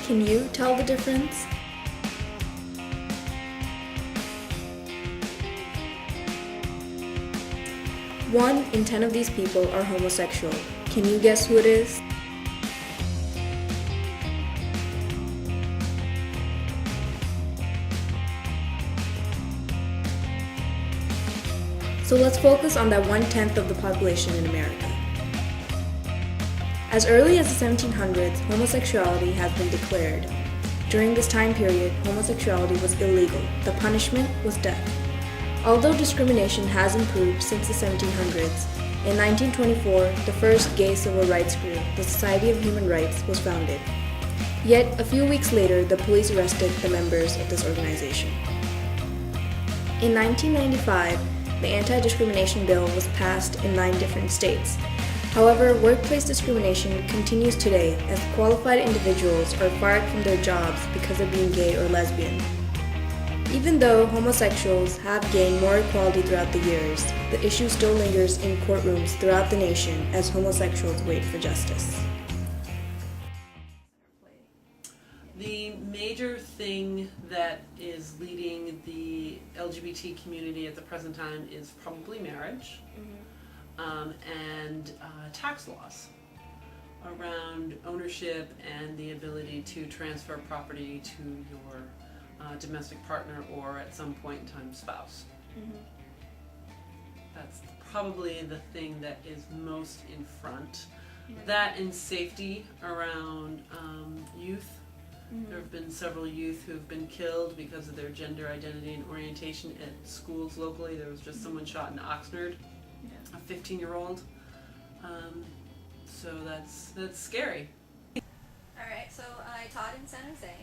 Can you tell the difference? One in 10 of these people are homosexual. Can you guess who it is? So let's focus on that 1/10 of the population in America. As early as the 1700s, homosexuality has been declared. During this time period, homosexuality was illegal. The punishment was death. Although discrimination has improved since the 1700s, in 1924, the first gay civil rights group, the Society of Human Rights, was founded. Yet, a few weeks later, the police arrested the members of this organization. In 1995, the anti-discrimination bill was passed in 9 different states. However, workplace discrimination continues today as qualified individuals are fired from their jobs because of being gay or lesbian. Even though homosexuals have gained more equality throughout the years, the issue still lingers in courtrooms throughout the nation as homosexuals wait for justice. The major thing that is leading the LGBT community at the present time is probably marriage, and tax laws around ownership and the ability to transfer property to your domestic partner or at some point in time spouse. That's probably the thing that is most in front. That and safety around youth. There have been several youth who have been killed because of their gender identity and orientation at schools locally. There was just someone shot in Oxnard, a 15-year-old. So that's scary. Alright, so I taught in San Jose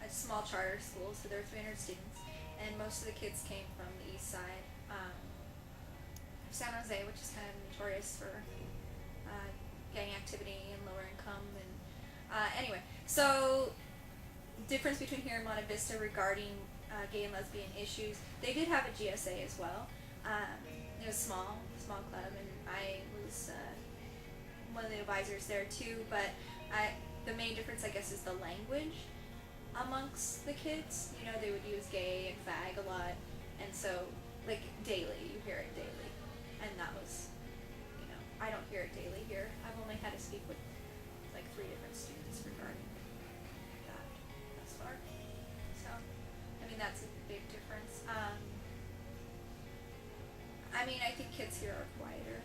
at a small charter school, so there were 300 students, and most of the kids came from the east side of San Jose, which is kind of notorious for gang activity and lower income. And anyway, so difference between here and Monte Vista regarding gay and lesbian issues, they did have a GSA as well. It was small club, and I was one of the advisors there too, but the main difference, I guess, is the language amongst the kids. You know, they would use gay and fag a lot, and so, like, daily, you hear it daily, and that was, you know, I don't hear it daily here. I've only had to speak with, like, 3 different students regarding that thus far. So, I mean, that's a big difference. I mean, I think kids here are quieter,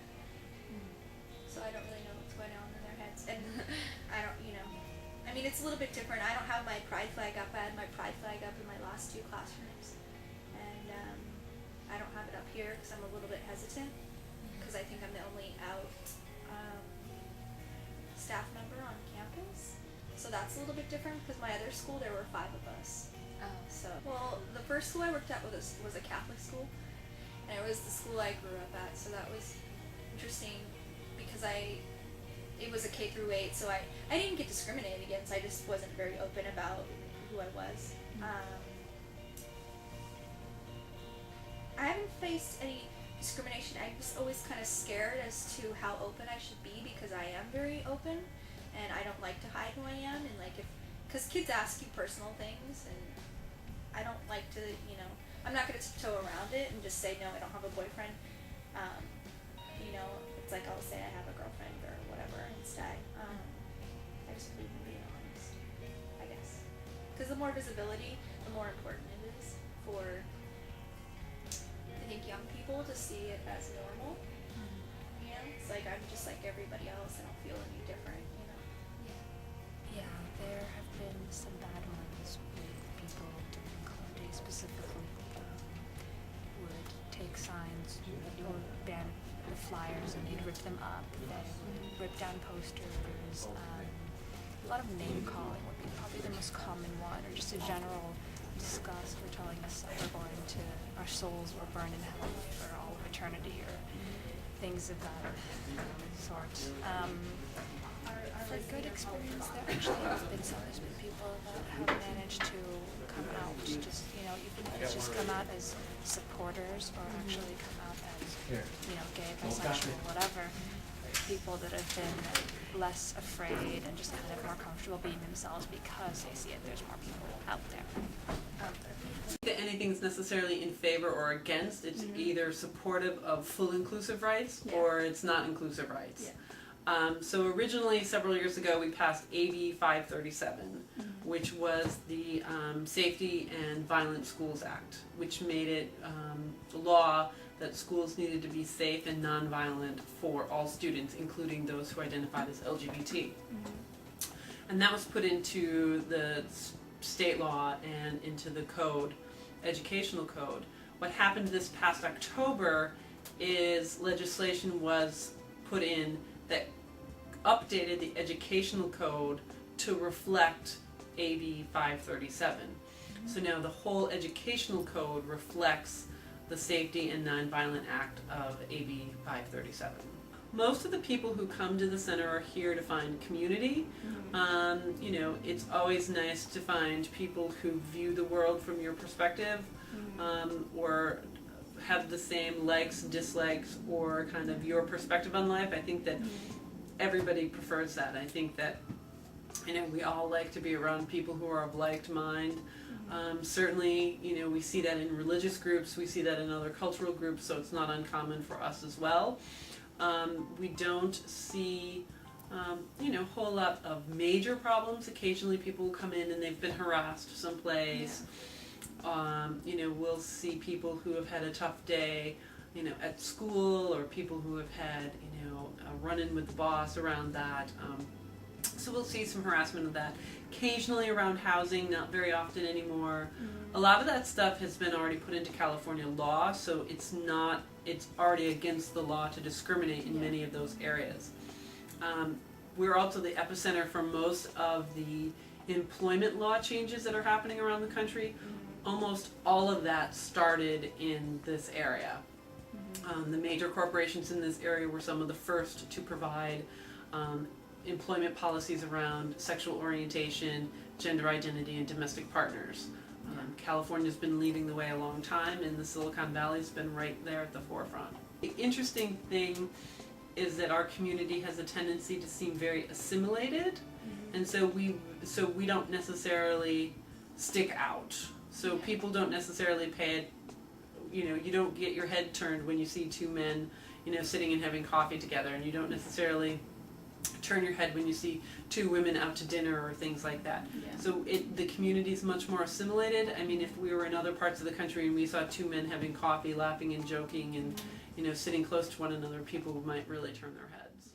so I don't really know what's going on in their heads, and I don't, you know, I mean, it's a little bit different. I don't have my pride flag up. I had my pride flag up in my last 2 classrooms, and I don't have it up here because I'm a little bit hesitant, because I think I'm the only out staff member on campus, so that's a little bit different, because my other school, there were 5 of us. So, well, the first school I worked at was a Catholic school, and it was the school I grew up at, so that was interesting because it was a K through 8, so I didn't get discriminated against. I just wasn't very open about who I was. I haven't faced any discrimination. I'm just always kind of scared as to how open I should be, because I am very open and I don't like to hide who I am, and like because kids ask you personal things, and I don't like to, you know, I'm not going to tiptoe around it and just say, no, I don't have a boyfriend. You know, it's like I'll say I have a girlfriend or whatever instead. I just believe in being honest, I guess. Because the more visibility, the more important it is for, I think, young people to see it as normal. You know, it's like I'm just like everybody else. I don't feel any different, you know. Yeah, there have been some bad ones with people during club day specifically. Would take signs or ban the flyers and they'd rip them up, they'd rip down posters. A lot of name calling would be probably the most common one, or just a general disgust for telling us that our souls were burned in hell for all of eternity, or things of that sort. For good experience, there actually have been some lesbian people that have managed to come out, just, you know, even if it's just come out as supporters or actually come out as, you know, gay, bisexual, whatever. people that have been less afraid and just kind of more comfortable being themselves because they see it. There's more people out there. That anything's necessarily in favor or against. It's either supportive of full inclusive rights or it's not inclusive rights. So originally, several years ago, we passed AB 537, which was the Safety and Violent Schools Act, which made it law that schools needed to be safe and nonviolent for all students, including those who identified as LGBT. And that was put into the state law and into the code, educational code. What happened this past October is legislation was put in that updated the educational code to reflect AB 537. So now the whole educational code reflects the Safety and Nonviolent Act of AB 537. Most of the people who come to the center are here to find community. You know, it's always nice to find people who view the world from your perspective, or have the same likes, dislikes, or kind of your perspective on life. I think that everybody prefers that. I think that, you know, we all like to be around people who are of like mind. Certainly, you know, we see that in religious groups, we see that in other cultural groups, so it's not uncommon for us as well. We don't see, you know, a whole lot of major problems. Occasionally people will come in and they've been harassed someplace. You know, we'll see people who have had a tough day, you know, at school, or people who have had, you know, a run-in with the boss around that. So we'll see some harassment of that. Occasionally around housing, not very often anymore. A lot of that stuff has been already put into California law, so it's already against the law to discriminate in many of those areas. We're also the epicenter for most of the employment law changes that are happening around the country. Almost all of that started in this area. The major corporations in this area were some of the first to provide employment policies around sexual orientation, gender identity, and domestic partners. California's been leading the way a long time, and the Silicon Valley's been right there at the forefront. The interesting thing is that our community has a tendency to seem very assimilated, and so we don't necessarily stick out. So people don't necessarily pay it, you know, you don't get your head turned when you see two men, you know, sitting and having coffee together, and you don't necessarily turn your head when you see two women out to dinner or things like that. So the community is much more assimilated. I mean, if we were in other parts of the country and we saw two men having coffee, laughing and joking and, you know, sitting close to one another, people might really turn their heads.